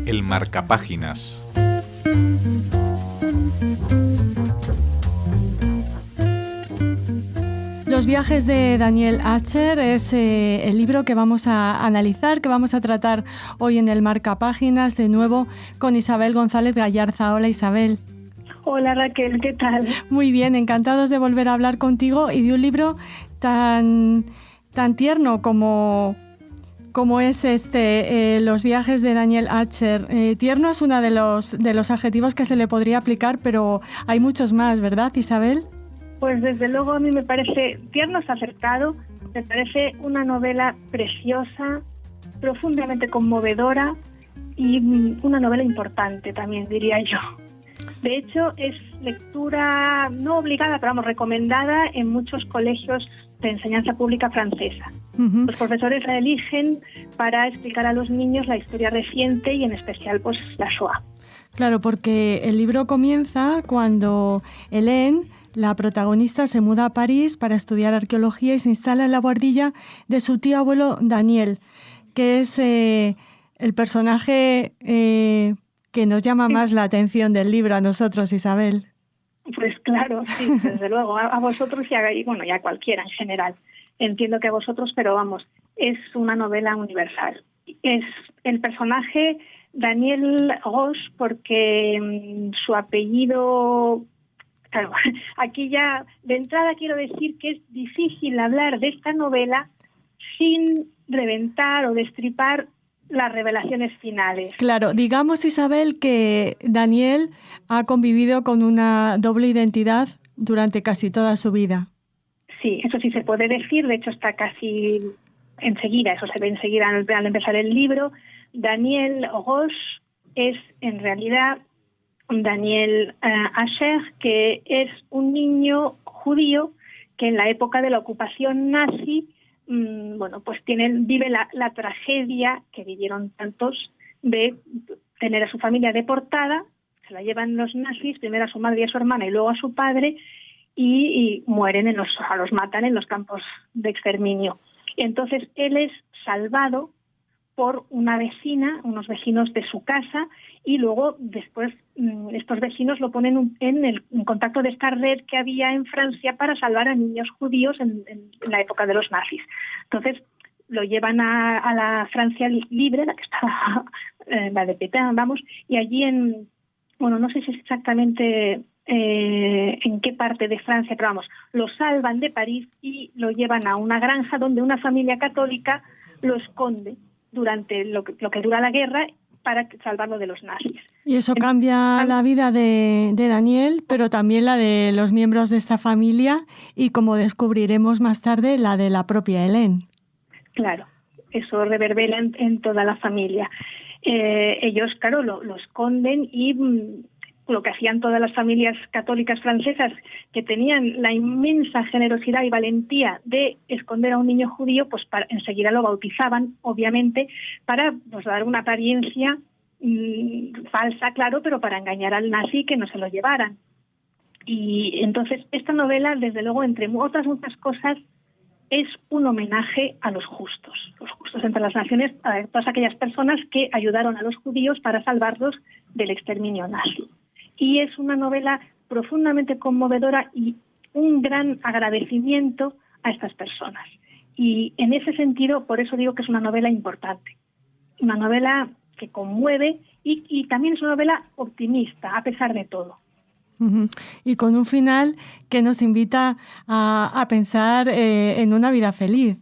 El marcapáginas. Los viajes de Daniel Acher es el libro que vamos a analizar, que vamos a tratar hoy en el Marcapáginas, de nuevo con Isabel González Gallarza. Hola, Isabel. Hola, Raquel, ¿qué tal? Muy bien, encantados de volver a hablar contigo y de un libro tan tierno como es Los viajes de Daniel Acher. Tierno es uno de los adjetivos que se le podría aplicar, pero hay muchos más, ¿verdad, Isabel? Pues desde luego a mí me parece tierno, es acertado, me parece una novela preciosa, profundamente conmovedora y una novela importante también, diría yo. De hecho, es lectura no obligada, pero vamos, recomendada en muchos colegios de enseñanza pública francesa. Uh-huh. Los profesores la eligen para explicar a los niños la historia reciente y en especial pues la Shoah. Claro, porque el libro comienza cuando Hélène, la protagonista, se muda a París para estudiar arqueología y se instala en la guardilla de su tío abuelo Daniel, que es el personaje que nos llama más la atención del libro a nosotros, Isabel. Pues claro, sí, desde luego, a vosotros y a cualquiera en general. Entiendo que a vosotros, pero vamos, es una novela universal. Es el personaje Daniel Roche porque su apellido... Claro, aquí ya de entrada quiero decir que es difícil hablar de esta novela sin reventar o destripar las revelaciones finales. Claro, digamos, Isabel, que Daniel ha convivido con una doble identidad durante casi toda su vida. Sí, eso sí se puede decir, de hecho está casi enseguida, eso se ve enseguida al empezar el libro. Daniel Roche es en realidad Daniel Acher, que es un niño judío que en la época de la ocupación nazi, pues vive la tragedia que vivieron tantos de tener a su familia deportada, se la llevan los nazis, primero a su madre y a su hermana y luego a su padre, y mueren, los matan en los campos de exterminio. Y entonces él es salvado por una vecina, unos vecinos de su casa, y luego después estos vecinos lo ponen en contacto de esta red que había en Francia para salvar a niños judíos en la época de los nazis. Entonces lo llevan a la Francia libre, la que estaba, la de Pétain, y allí no sé si es exactamente en qué parte de Francia, pero lo salvan de París y lo llevan a una granja donde una familia católica lo esconde durante lo que dura la guerra para salvarlo de los nazis. Y eso cambia la vida de Daniel, pero también la de los miembros de esta familia y, como descubriremos más tarde, la de la propia Hélène. Claro, eso reverbera en toda la familia. Ellos, claro, lo esconden y lo que hacían todas las familias católicas francesas, que tenían la inmensa generosidad y valentía de esconder a un niño judío, pues enseguida lo bautizaban, obviamente, para dar una apariencia falsa, claro, pero para engañar al nazi, que no se lo llevaran. Y entonces esta novela, desde luego, entre otras muchas cosas, es un homenaje a los justos entre las naciones, a todas aquellas personas que ayudaron a los judíos para salvarlos del exterminio nazi. Y es una novela profundamente conmovedora y un gran agradecimiento a estas personas. Y en ese sentido, por eso digo que es una novela importante. Una novela que conmueve y también es una novela optimista, a pesar de todo. Uh-huh. Y con un final que nos invita a pensar en una vida feliz.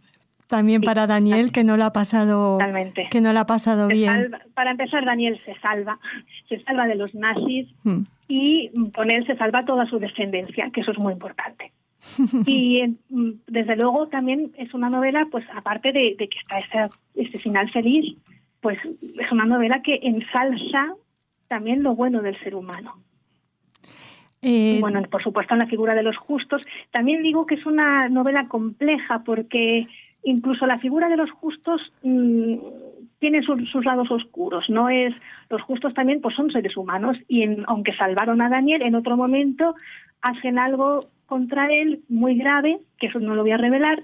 También para Daniel, que no lo ha pasado, que no lo ha pasado bien. Para empezar, Daniel se salva de los nazis y con él se salva toda su descendencia, que eso es muy importante. Y desde luego también es una novela, pues aparte de que está este final feliz, pues es una novela que ensalza también lo bueno del ser humano. Y bueno, por supuesto en la figura de los justos. También digo que es una novela compleja porque incluso la figura de los justos tiene sus lados oscuros. Los justos también pues son seres humanos y aunque salvaron a Daniel, en otro momento hacen algo contra él muy grave, que eso no lo voy a revelar,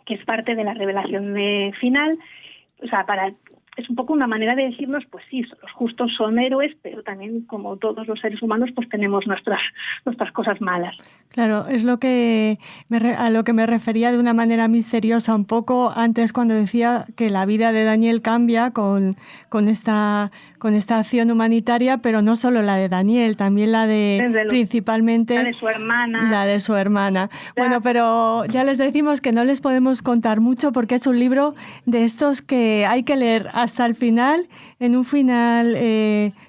que es parte de la revelación final. O sea, es un poco una manera de decirnos, pues sí, los justos son héroes, pero también, como todos los seres humanos, pues tenemos nuestras cosas malas. Claro, es a lo que me refería de una manera misteriosa un poco antes, cuando decía que la vida de Daniel cambia con esta acción humanitaria, pero no solo la de Daniel, también principalmente la de su hermana. La de su hermana. Bueno, pero ya les decimos que no les podemos contar mucho porque es un libro de estos que hay que leer hasta el final, en un final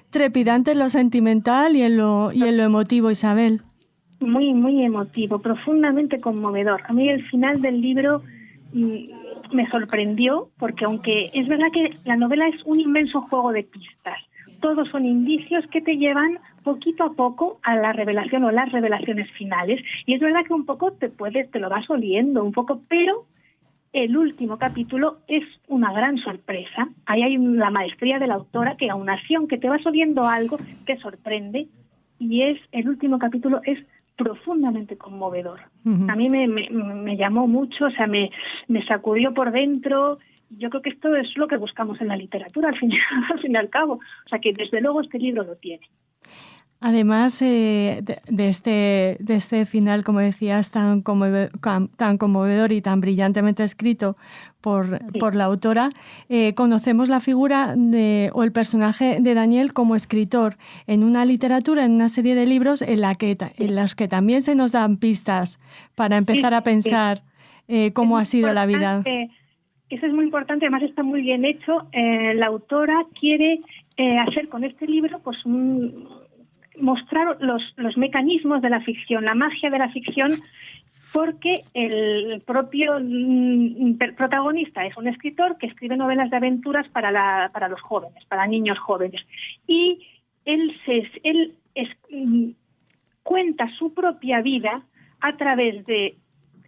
trepidante en lo sentimental y en lo emotivo, Isabel. Muy, muy emotivo, profundamente conmovedor. A mí el final del libro me sorprendió, porque aunque es verdad que la novela es un inmenso juego de pistas, todos son indicios que te llevan poquito a poco a la revelación o las revelaciones finales. Y es verdad que un poco te lo vas oliendo un poco, pero el último capítulo es una gran sorpresa. Ahí hay la maestría de la autora, que aun así, aunque te vas oliendo algo, te sorprende. Y el último capítulo es profundamente conmovedor. Uh-huh. A mí me llamó mucho, o sea, me sacudió por dentro. Yo creo que esto es lo que buscamos en la literatura, al fin y al cabo. O sea, que desde luego este libro lo tiene. Además de este final, como decías, tan conmovedor y tan brillantemente escrito por la autora, conocemos la figura o el personaje de Daniel como escritor en una literatura, en una serie de libros en las que también se nos dan pistas para empezar a pensar cómo ha sido la vida. Eso es muy importante, además está muy bien hecho. La autora quiere hacer con este libro pues mostrar los mecanismos de la ficción, la magia de la ficción, porque el propio protagonista es un escritor que escribe novelas de aventuras para los jóvenes, para niños jóvenes. Y él cuenta su propia vida a través de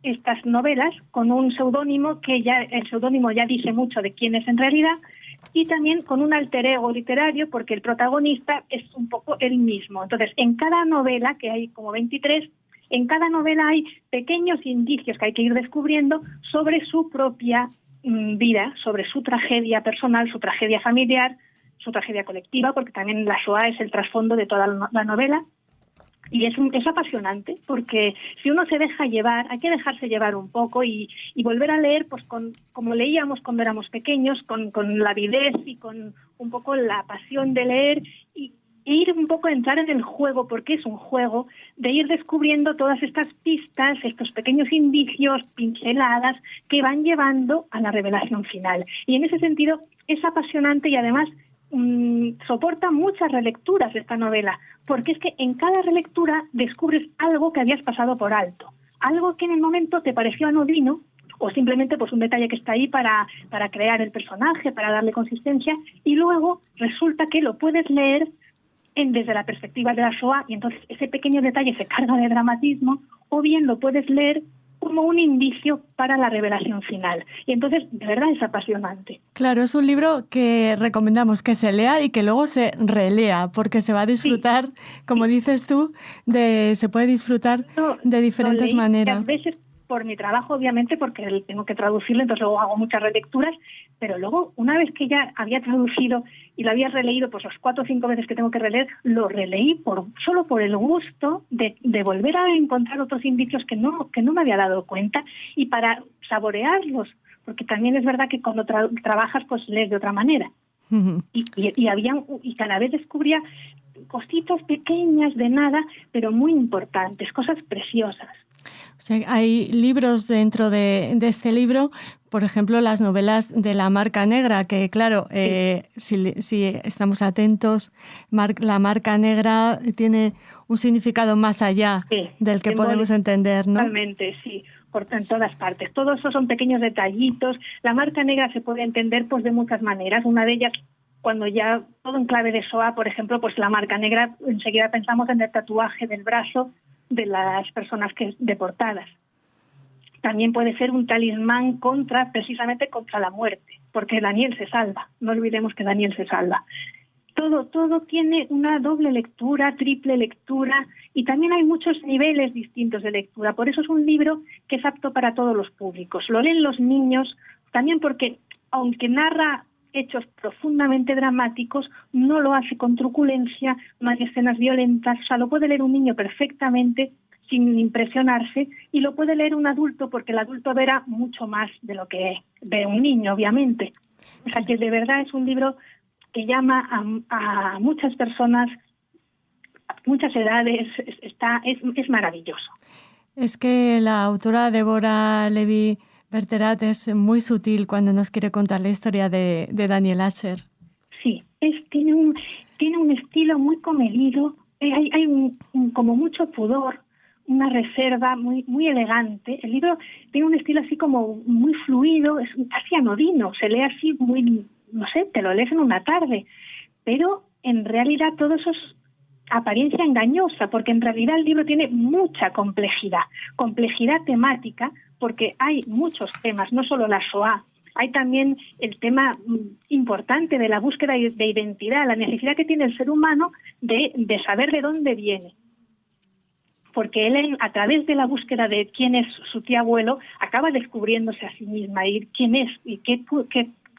estas novelas con un seudónimo el seudónimo ya dice mucho de quién es en realidad, y también con un alter ego literario, porque el protagonista es un poco él mismo. Entonces, en cada novela, que hay como 23, en cada novela hay pequeños indicios que hay que ir descubriendo sobre su propia vida, sobre su tragedia personal, su tragedia familiar, su tragedia colectiva, porque también la Shoah es el trasfondo de toda la novela. Y es apasionante, porque si uno se deja llevar, hay que dejarse llevar un poco y volver a leer pues como leíamos cuando éramos pequeños, con la avidez y con un poco la pasión de leer e ir un poco a entrar en el juego, porque es un juego, de ir descubriendo todas estas pistas, estos pequeños indicios, pinceladas, que van llevando a la revelación final. Y en ese sentido es apasionante y además soporta muchas relecturas esta novela, porque es que en cada relectura descubres algo que habías pasado por alto, algo que en el momento te pareció anodino o simplemente pues un detalle que está ahí para crear el personaje, para darle consistencia, y luego resulta que lo puedes leer desde la perspectiva de la Shoah, y entonces ese pequeño detalle se carga de dramatismo, o bien lo puedes leer como un indicio para la revelación final. Y entonces, de verdad, es apasionante. Claro, es un libro que recomendamos que se lea y que luego se relea, porque se va a disfrutar, como dices tú, se puede disfrutar de diferentes maneras. A veces por mi trabajo, obviamente, porque tengo que traducirlo, entonces luego hago muchas relecturas, pero luego, una vez que ya había traducido y lo había releído, pues las 4 o 5 veces que tengo que releer, lo releí solo por el gusto de volver a encontrar otros indicios que no me había dado cuenta, y para saborearlos, porque también es verdad que cuando trabajas, pues lees de otra manera. Uh-huh. Y cada vez descubría cositas pequeñas de nada, pero muy importantes, cosas preciosas. O sea, hay libros dentro de este libro, por ejemplo, las novelas de La Marca Negra, que claro, si estamos atentos, la Marca Negra tiene un significado más allá del que podemos entender, ¿no? Totalmente, sí, en todas partes. Todos esos son pequeños detallitos. La Marca Negra se puede entender pues de muchas maneras. Una de ellas, cuando ya todo en clave de Shoah, por ejemplo, pues la Marca Negra, enseguida pensamos en el tatuaje del brazo de las personas deportadas. También puede ser un talismán precisamente contra la muerte, porque Daniel se salva. No olvidemos que Daniel se salva. Todo tiene una doble lectura, triple lectura, y también hay muchos niveles distintos de lectura. Por eso es un libro que es apto para todos los públicos. Lo leen los niños, también porque, aunque narra hechos profundamente dramáticos, no lo hace con truculencia, no hay escenas violentas. O sea, lo puede leer un niño perfectamente sin impresionarse, y lo puede leer un adulto, porque el adulto verá mucho más de lo que ve un niño, obviamente. O sea, que de verdad es un libro que llama a muchas personas, a muchas edades. Es maravilloso. Es que la autora Deborah Levi Berterat es muy sutil cuando nos quiere contar la historia de Daniel Asher. Sí, tiene un estilo muy comedido, hay como mucho pudor, una reserva muy elegante. El libro tiene un estilo así como muy fluido, es casi anodino, se lee así muy, no sé, te lo lees en una tarde, pero en realidad todo eso es apariencia engañosa, porque en realidad el libro tiene mucha complejidad temática, porque hay muchos temas, no solo la Shoah. Hay también el tema importante de la búsqueda de identidad, la necesidad que tiene el ser humano de saber de dónde viene. Porque él, a través de la búsqueda de quién es su tío abuelo, acaba descubriéndose a sí misma, y quién es y qué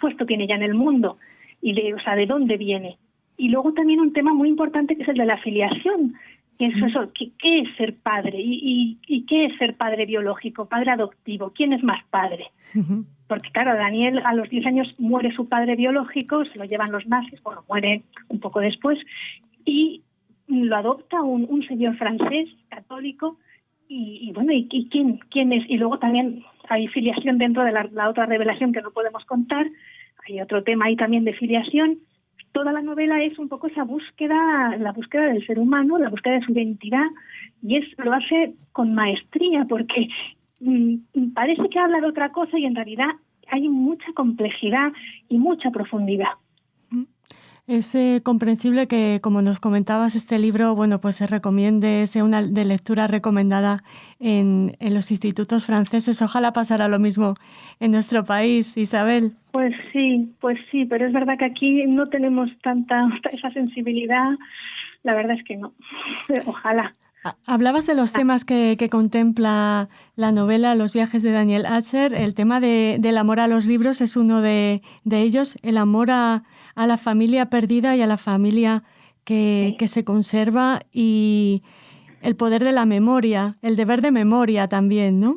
puesto tiene ya en el mundo, y de dónde viene. Y luego también un tema muy importante, que es el de la filiación, que es eso, ¿qué es ser padre? ¿Y qué es ser padre biológico, padre adoptivo? ¿Quién es más padre? Uh-huh. Porque claro, Daniel a los 10 años muere su padre biológico, se lo llevan los nazis, muere un poco después, y lo adopta un señor francés, católico, y ¿quién es? Y luego también hay filiación dentro de la otra revelación que no podemos contar, hay otro tema ahí también de filiación. Toda la novela es un poco esa búsqueda, la búsqueda del ser humano, la búsqueda de su identidad, y lo hace con maestría, porque parece que habla de otra cosa y en realidad hay mucha complejidad y mucha profundidad. Es comprensible que, como nos comentabas, este libro, pues se recomiende, sea una de lectura recomendada en los institutos franceses. Ojalá pasara lo mismo en nuestro país, Isabel. Pues sí, pero es verdad que aquí no tenemos esa sensibilidad. La verdad es que no. Ojalá. Hablabas de los temas que contempla la novela, los viajes de Daniel Asher. El tema del amor a los libros es uno de ellos, el amor a la familia perdida y a la familia que se conserva, y el poder de la memoria, el deber de memoria también, ¿no?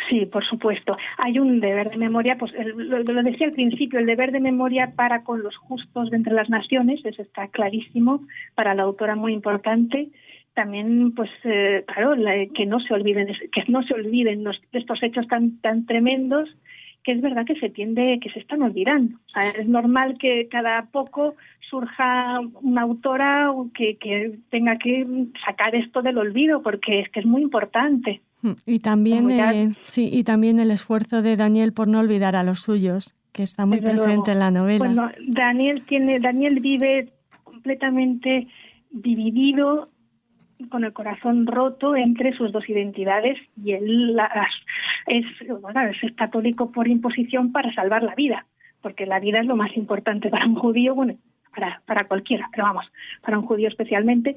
Sí, por supuesto. Hay un deber de memoria, pues lo decía al principio, el deber de memoria para con los justos de entre las naciones, eso está clarísimo, para la autora muy importante. También, claro, que no se olviden de estos hechos tan tremendos, que es verdad que que se están olvidando. O sea, es normal que cada poco surja una autora que tenga que sacar esto del olvido, porque es que es muy importante. Y también, y también el esfuerzo de Daniel por no olvidar a los suyos, que está muy presente en la novela. Bueno, Daniel vive completamente dividido, con el corazón roto entre sus dos identidades, y él es católico por imposición para salvar la vida, porque la vida es lo más importante para un judío, para cualquiera, pero para un judío especialmente,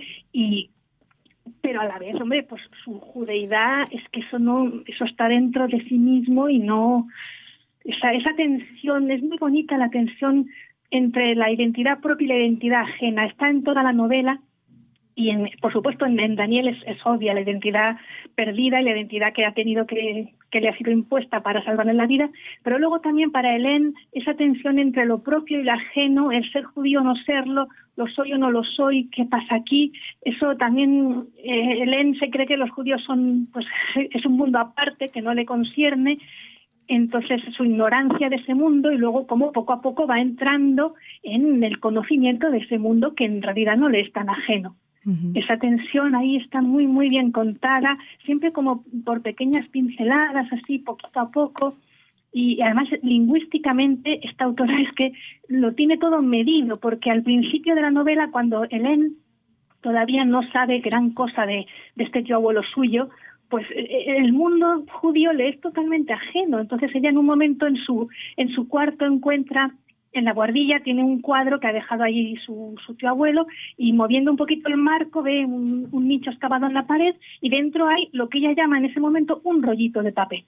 pero a la vez, pues su judeidad es que eso está dentro de sí mismo, y no esa tensión. Es muy bonita la tensión entre la identidad propia y la identidad ajena, está en toda la novela. Y por supuesto en Daniel es obvia la identidad perdida y la identidad que ha tenido que le ha sido impuesta para salvarle la vida, pero luego también para Hélène esa tensión entre lo propio y lo ajeno, el ser judío o no serlo, lo soy o no lo soy, ¿qué pasa aquí? Eso también, Hélène se cree que los judíos es un mundo aparte que no le concierne. Entonces su ignorancia de ese mundo, y luego cómo poco a poco va entrando en el conocimiento de ese mundo que en realidad no le es tan ajeno. Uh-huh. Esa tensión ahí está muy muy bien contada, siempre como por pequeñas pinceladas, así poquito a poco, y además lingüísticamente esta autora es que lo tiene todo medido, porque al principio de la novela, cuando Hélène todavía no sabe gran cosa de este tío abuelo suyo, pues el mundo judío le es totalmente ajeno. Entonces ella en un momento en su cuarto encuentra en la buhardilla tiene un cuadro que ha dejado allí su tío abuelo, y moviendo un poquito el marco ve un nicho excavado en la pared, y dentro hay lo que ella llama en ese momento un rollito de papel.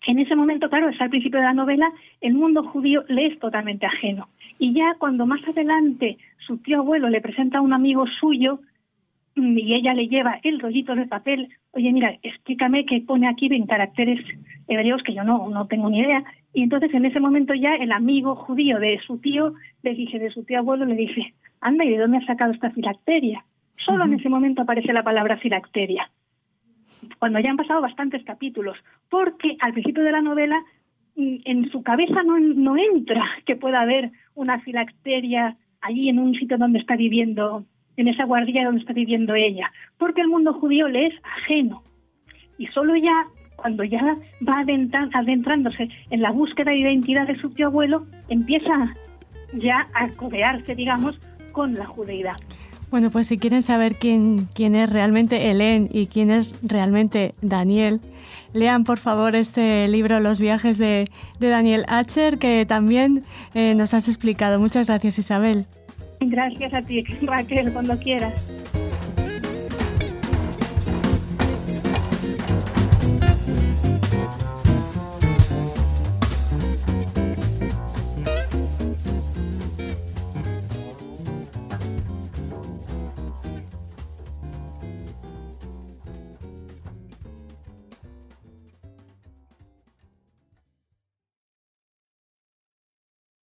En ese momento, claro, es al principio de la novela, el mundo judío le es totalmente ajeno. Y ya cuando más adelante su tío abuelo le presenta a un amigo suyo y ella le lleva el rollito de papel, oye, mira, explícame qué pone aquí en caracteres hebreos que yo no tengo ni idea. Y entonces en ese momento ya el amigo judío de su tío, de su tío abuelo, le dice, anda, ¿y de dónde has sacado esta filacteria? Solo en ese momento aparece la palabra filacteria, cuando ya han pasado bastantes capítulos, porque al principio de la novela en su cabeza no entra que pueda haber una filacteria allí en un sitio donde está viviendo, en esa buhardilla donde está viviendo ella, porque el mundo judío le es ajeno. Y solo ya, cuando ya va adentrándose en la búsqueda de identidad de su tío abuelo, empieza ya a codearse, digamos, con la judeidad. Bueno, pues si quieren saber quién es realmente Hélène y quién es realmente Daniel, lean por favor este libro, Los viajes de Daniel Acher, que también nos has explicado. Muchas gracias, Isabel. Gracias a ti, Raquel, cuando quieras.